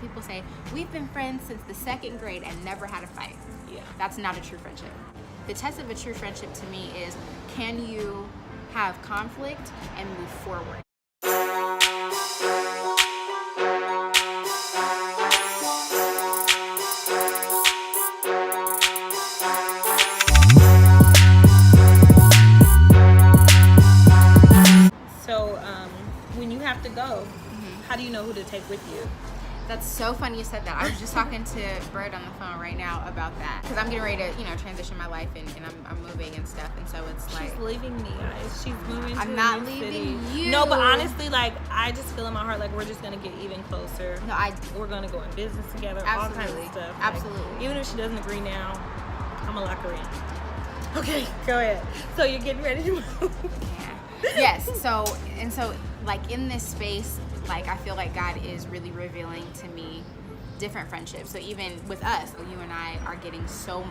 people say, we've been friends since the 2nd grade and never had a fight. Yeah. That's not a true friendship. The test of a true friendship to me is, can you have conflict and move forward? So when you have to go, how do you know who to take with you? That's so funny you said that. I was just talking to Bird on the phone right now about that, because I'm getting ready to, transition my life, and I'm moving and stuff, and so it's like, She's leaving me, guys. She's moving to I'm a not new leaving city. you. No, but honestly, like, I just feel in my heart like we're just gonna get even closer. No, we're gonna go in business together, Absolutely. all kinds of stuff. Absolutely. Like, even if she doesn't agree now, I'm gonna lock her in. Okay, go ahead. So you're getting ready to move. Yeah. Yes. So like in this space, like I feel like God is really revealing to me different friendships. So even with us, you and I are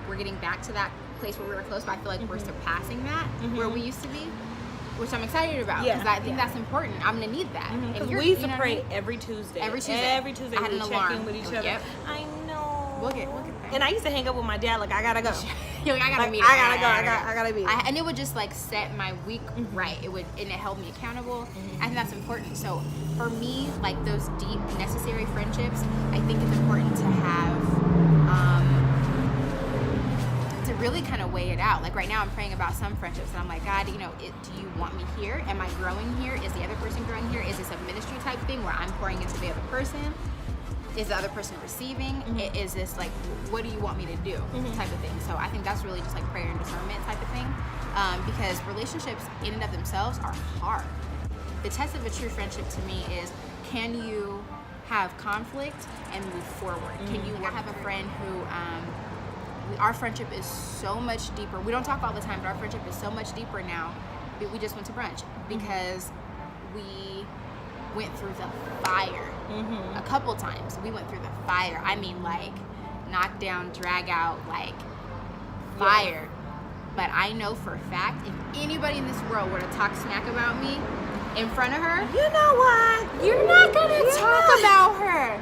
we're getting back to that place where we were close, but I feel like we're surpassing that where we used to be, which I'm excited about, because I think that's important. I'm gonna need that. Because we used to pray every Tuesday. Every Tuesday. Every Tuesday I had we an check alarm in with each other. Yep. I know. We'll get there. And I used to hang up with my dad like, I gotta go. Yo, I gotta Like, meet. I gotta be. And it would just like set my week right. And it held me accountable. I think that's important. So for me, like those deep, necessary friendships, I think it's important to have, to really kind of weigh it out. Like right now, I'm praying about some friendships, and I'm like, God, do you want me here? Am I growing here? Is the other person growing here? Is this a ministry type thing where I'm pouring into the other person? Is the other person receiving? Is this like, what do you want me to do type of thing? So I think that's really just like prayer and discernment type of thing, because relationships in and of themselves are hard. The test of a true friendship to me is, can you have conflict and move forward? Can you have a friend who, our friendship is so much deeper. We don't talk all the time, but our friendship is so much deeper now. We just went to brunch because we went through the fire a couple times. We went through the fire. I mean, like knock down, drag out, like fire. But I know for a fact, if anybody in this world were to talk smack about me in front of her, You know what? you're not gonna talk about her.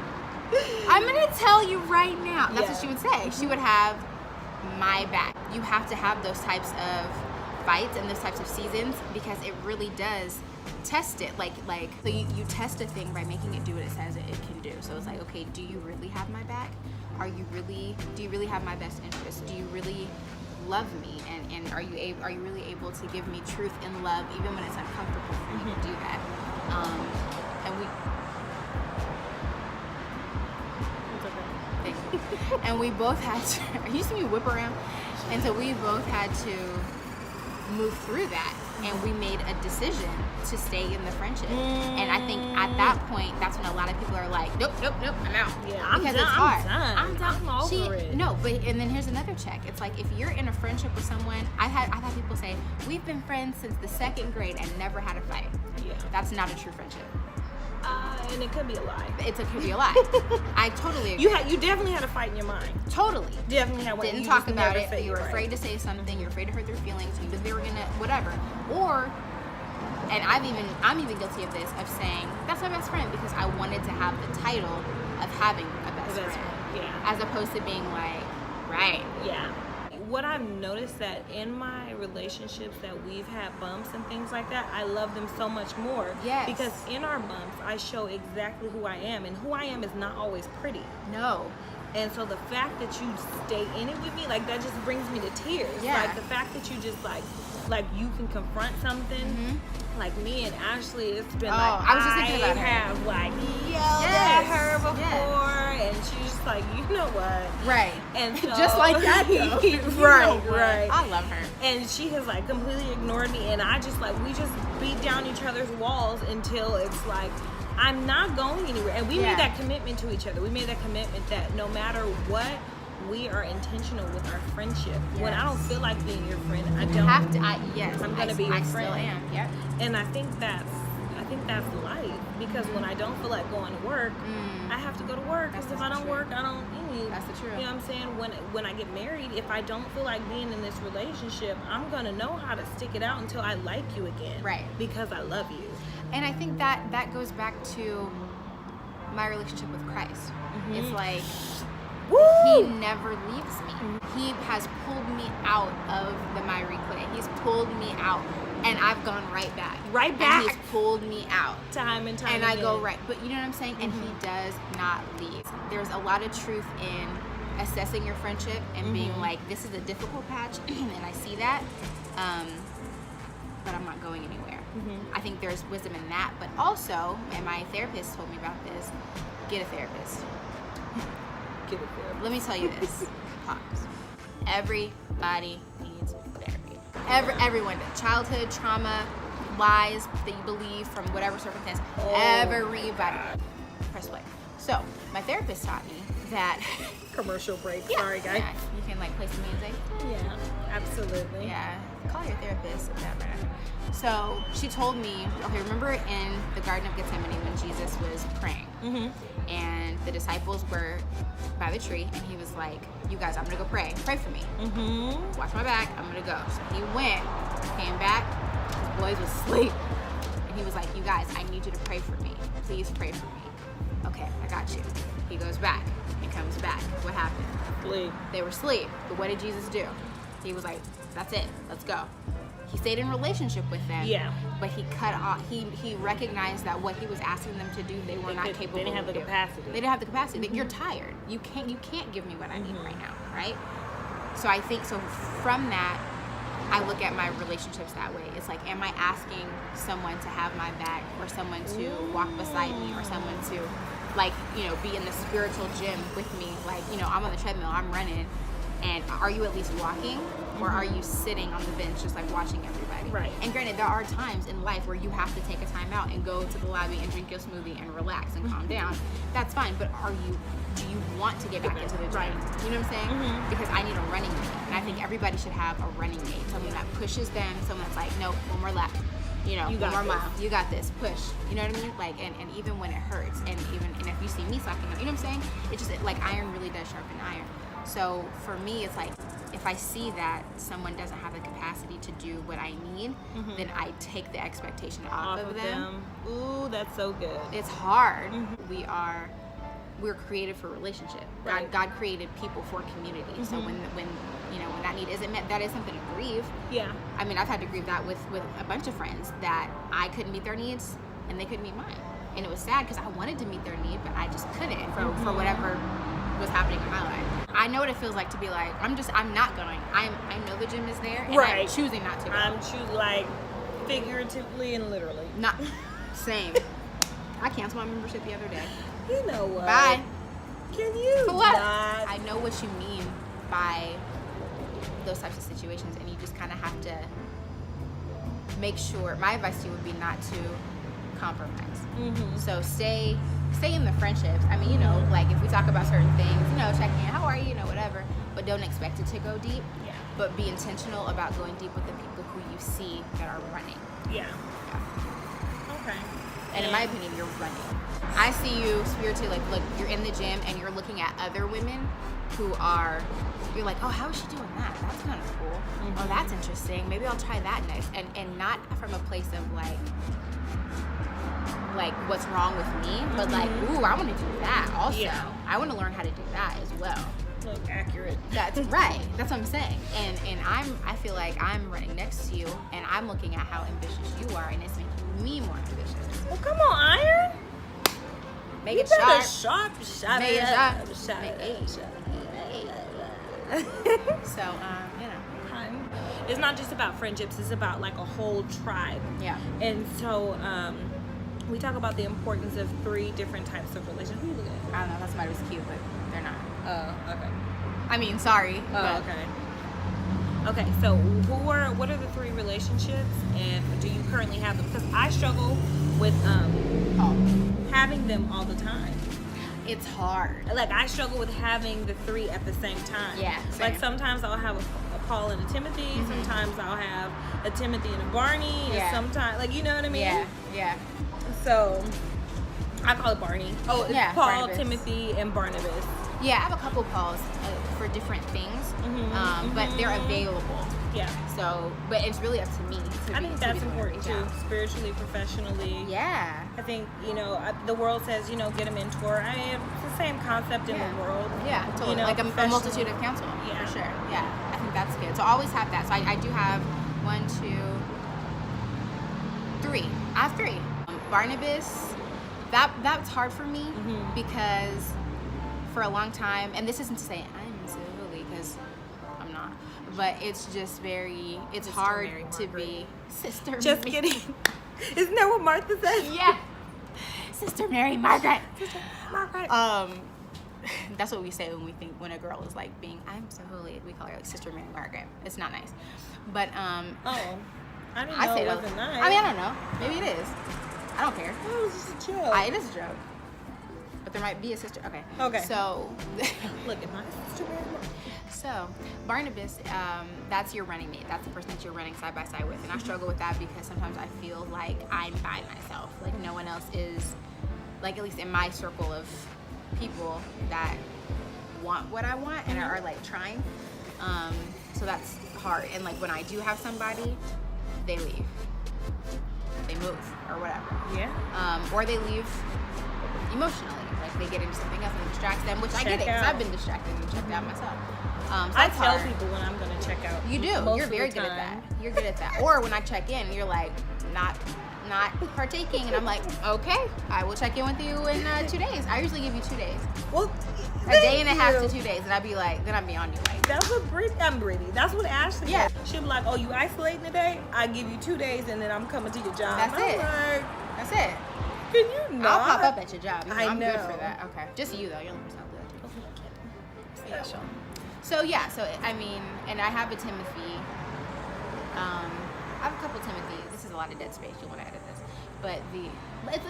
I'm gonna tell you right now. That's what she would say. She would have my back. You have to have those types of fights and those types of seasons, because it really does test it. Like so you test a thing by making it do what it says it can do. So it's like, okay, do you really have my back? Do you really have my best interest? Do you really love me? And are you really able to give me truth in love even when it's uncomfortable for you to do that? And we both had to, are you used to me whip around? And so we both had to move through that, and we made a decision to stay in the friendship. And I think at that point, that's when a lot of people are like, nope, I'm out. Yeah, because done. it's hard. I'm done. I'm over it. No, but and then here's another check. It's like, if you're in a friendship with someone, I've had people say, we've been friends since the 2nd grade and never had a fight. Yeah. That's not a true friendship. And it could be a lie. It could be a lie. I totally agree. You definitely had a fight in your mind. Totally. Definitely had one. Didn't You talk just about never it. said You were right. afraid to say something. You're afraid to hurt their feelings. You knew they were gonna whatever. Or, and I'm even guilty of this, of saying that's my best friend because I wanted to have the title of having a best friend. Yeah. As opposed to being like, right. Yeah. What I've noticed that in my relationships that we've had bumps and things like that, I love them so much more. Yes. Because in our bumps, I show exactly who I am, and who I am is not always pretty. No. And so the fact that you stay in it with me, like that just brings me to tears. Yeah. Like the fact that you just like you can confront something. Like me and Ashley, it's been I was just thinking about her. I have like yelled at her before, and she's just like, you know what? Right. And so, just like that though. right. I love her. And she has like completely ignored me, and I just we just beat down each other's walls until it's like, I'm not going anywhere. And we made that commitment to each other. We made that commitment that no matter what, we are intentional with our friendship. Yes. When I don't feel like being your friend, I don't have to. I'm gonna be your friend. I still am. Yep. And I think that's life, because when I don't feel like going to work, I have to go to work. Because if I don't work, I don't eat. That's the truth. You know what I'm saying? When I get married, if I don't feel like being in this relationship, I'm gonna know how to stick it out until I like you again. Right. Because I love you. And I think that goes back to my relationship with Christ. It's like, Woo! he never leaves me. He has pulled me out of the miry clay. He's pulled me out, and I've gone right back. Right back. And he's pulled me out. Time and time And again. I go right. But you know what I'm saying? And he does not leave. There's a lot of truth in assessing your friendship and being like, this is a difficult patch, and I see that, but I'm not going anywhere. I think there's wisdom in that. But also, and my therapist told me about this, get a therapist. Get it there. Let me tell you this. Pause. Everybody needs therapy. Everyone. Childhood trauma, lies that you believe from whatever circumstance. Everybody. Press play. So, my therapist taught me that. Commercial break. Yeah, Sorry, guys. yeah, you can like play some music. Yeah, absolutely. Yeah. Call your therapist. Whatever. So she told me, okay, remember in the Garden of Gethsemane when Jesus was praying, and the disciples were by the tree, and he was like, "You guys, I'm gonna go pray. Pray for me. Watch my back. I'm gonna go." So he went, came back. His boys was asleep, and he was like, "You guys, I need you to pray for me. Please pray for me." Okay, I got you. He goes back and comes back. What happened? Sleep. They were asleep. But what did Jesus do? He was like, "That's it. Let's go." He stayed in relationship with them. Yeah. But he cut off. He recognized that what he was asking them to do, they were not capable. They didn't have the of doing. capacity. They didn't have the capacity. You're tired. You can't give me what I need right now, right? So I think so. From that, I look at my relationships that way. It's like, am I asking someone to have my back, or someone to walk beside me, or someone to, like, you know, be in the spiritual gym with me? Like, you know, I'm on the treadmill, I'm running, and are you at least walking, or are you sitting on the bench just like watching everybody? Right. And granted, there are times in life where you have to take a time out and go to the lobby and drink your smoothie and relax and calm down. That's fine, but do you want to get back into the gym? Right. You know what I'm saying? Because I need a running mate, and I think everybody should have a running mate, someone that pushes them, someone that's like, nope, one more lap, you know, You one got more this. mile, you got this, push, you know what I mean? Like, and even when it hurts, and if you see me slacking up, you know what I'm saying? It's just like iron really does sharpen iron. So for me, it's like, if I see that someone doesn't have the capacity to do what I need, then I take the expectation off of them. Ooh, that's so good. It's hard. We're created for relationship. Right. God created people for community. So when you know, when that need isn't met, that is something to grieve. Yeah. I mean, I've had to grieve that with a bunch of friends that I couldn't meet their needs and they couldn't meet mine, and it was sad because I wanted to meet their need, but I just couldn't for whatever was happening in my life. I know what it feels like to be like, I'm not going. I know the gym is there, and Right. I'm choosing not to go. I'm choosing, like, figuratively and literally. Not same. I canceled my membership the other day. You know what? Bye. Can you For what? not? I know what you mean by those types of situations, and you just kind of have to make sure. My advice to you would be not to compromise. So stay in the friendships. I mean, you know, like if we talk about certain things, you know, checking in, how are you, you know, whatever, but don't expect it to go deep. Yeah. But be intentional about going deep with the people who you see that are running. Yeah. Okay. And in my opinion, you're running. I see you spiritually, like, look, you're in the gym and you're looking at other women who are, you're like, oh, how is she doing that? That's kind of cool. Oh, that's interesting. Maybe I'll try that next. And not from a place of like what's wrong with me, but like, ooh, I want to do that also. Yeah. I want to learn how to do that as well. Look accurate. That's right. That's what I'm saying. And I feel like I'm running next to you, and I'm looking at how ambitious you are, and it's making me more ambitious. Well, come on, Iron. Make You it better sharp. sharp. Make it Shut sharp. Shut Make it. it. Shut So, you know. Okay. It's not just about friendships, it's about like a whole tribe. Yeah. And so we talk about the importance of 3 different types of relationships. Who you looking at? I don't know. That somebody was cute, but they're not. Oh, okay. I mean, sorry. Oh, but okay. Okay, so what are the 3 relationships, and do you currently have them? Because I struggle with having them all the time. It's hard. Like, I struggle with having the 3 at the same time. Yeah, same. Like, sometimes I'll have a Paul and a Timothy. Sometimes I'll have a Timothy and a Barney. Yeah. And sometimes, like, you know what I mean? Yeah. So, I call it Barney. Oh, it's Yeah, Paul, Barnabas. Timothy, and Barnabas. Yeah, I have a couple Pauls for different things, but they're available. Yeah. So, but it's really up to me. I think that's important too, Yeah. spiritually, professionally. Yeah. I think, the world says, get a mentor. It's the same concept in the world. Yeah, totally. Like a multitude of counsel. Yeah. For sure. Yeah, I think that's good. So always have that. So I do have 1, 2, 3. I have 3. Barnabas, that's hard for me because for a long time, and this isn't to say I'm so holy because I'm not, but it's just it's hard Mary to be Sister Just Mary. kidding. Isn't that what Martha says? Yeah. Sister Mary Margaret. Margaret. That's what we say when a girl is like being, I'm so holy. We call her like Sister Mary Margaret. It's not nice, but I didn't I know say it that. wasn't nice. I mean, I don't know. Maybe it is. I don't care. Oh, it was just a joke. It is a joke. But there might be a sister. Okay. Okay. So, Look at my sister Mary Margaret. so Barnabas, that's your running mate. That's the person that you're running side by side with. And I struggle with that because sometimes I feel like I'm by myself. Like no one else is, like at least in my circle of people that want what I want and are like trying. So that's hard. And like when I do have somebody, they leave. They move or whatever. Yeah. Or they leave emotionally. Like they get into something else and it distracts them, which I get it because I've been distracted and checked out myself. So I it's tell hard. people when I'm going to check out. You do. Most You're of the very good at time. that. You're good at that. Or when I check in, you're like not partaking, and I'm like, okay, I will check in with you in 2 days. I usually give you 2 days. Well, A day and a half to 2 days, and I'd be like, then I'd be on you like. That's what I'm Brittany. That's what Ashley Yeah. said. She'll be like, oh, you isolating today? I give you 2 days and then I'm coming to your job. That's I'm it. like, That's it. can you not? I'll pop up at your job. I I'm good know. for that. Okay. Just you though. You're the person I'll do it to. Special. So yeah, I mean, and I have a Timothy. I have a couple Timothys. This is a lot of dead space. You want to edit this, but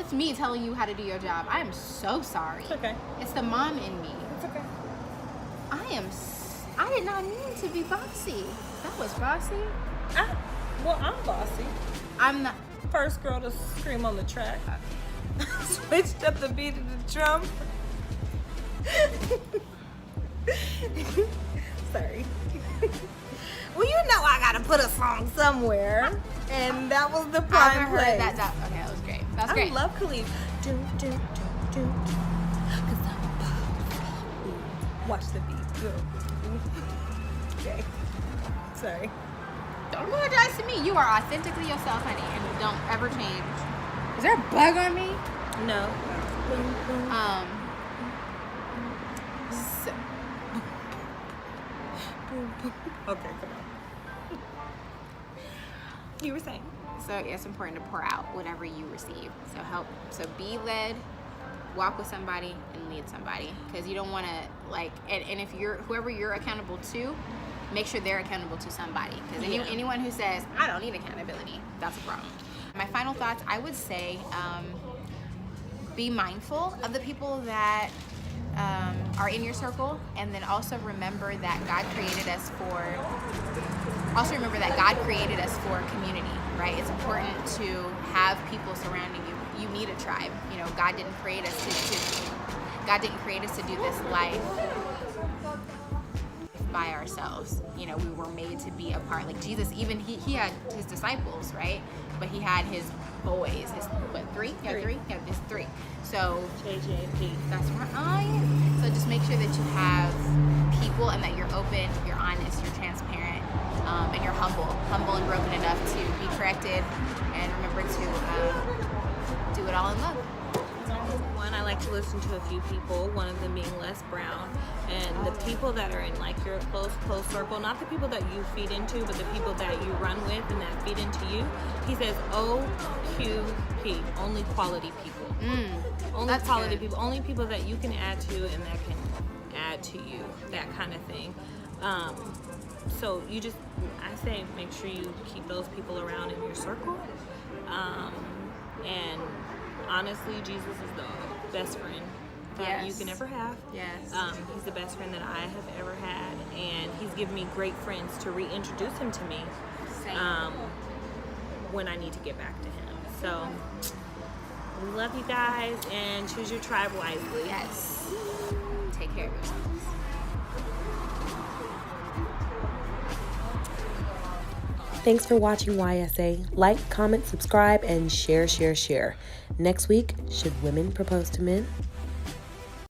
it's me telling you how to do your job. I am so sorry. It's okay. It's the mom in me. It's okay. I did not mean to be bossy. That was bossy. I'm bossy. I'm not. First girl to scream on the track. Switched up the beat of the drum. Sorry. Well, you know I gotta put a song somewhere, and that was the I prime haven't place. heard that. Okay, that was great. That was great. I love Khalid. Do, do, do, do. 'Cause I'm a boss. Watch the beat. Go. Okay. Sorry. Don't apologize to me. You are authentically yourself, honey, and don't ever change. Is there a bug on me? No. So, Okay, come on. You were saying. so it's important to pour out whatever you receive. So be led, walk with somebody, and lead somebody, because you don't want to and if whoever you're accountable to, make sure they're accountable to somebody, because anyone who says I don't need accountability, that's a problem. My final thoughts, I would say, be mindful of the people that are in your circle, and then also remember that God created us for community, right? It's important to have people surrounding you. You need a tribe. God didn't create us to do this life by ourselves. We were made to be a part. Like Jesus, even he had his disciples, right? But he had his boys. Three? Yeah, three. Yeah, there's 3. So JJP. that's right. Oh yeah. So just make sure that you have people, and that you're open, you're honest, you're transparent, and you're humble and broken enough to be corrected, and remember to do it all in love. One, I like to listen to a few people, one of them being Les Brown, and the people that are in your close circle, not the people that you feed into, but the people that you run with and that feed into you. He says OQP, only quality people. Only quality good. people, only people that you can add to and that can add to you, that kind of thing. So I say make sure you keep those people around in your circle. And honestly, Jesus is the best friend that you can ever have. Yes. He's the best friend that I have ever had, and he's given me great friends to reintroduce him to me Same. when I need to get back to him. So We love you guys, and choose your tribe wisely. Yes. Take care of yourselves. Thanks for watching YSA. Like, comment, subscribe, and share. Next week, should women propose to men?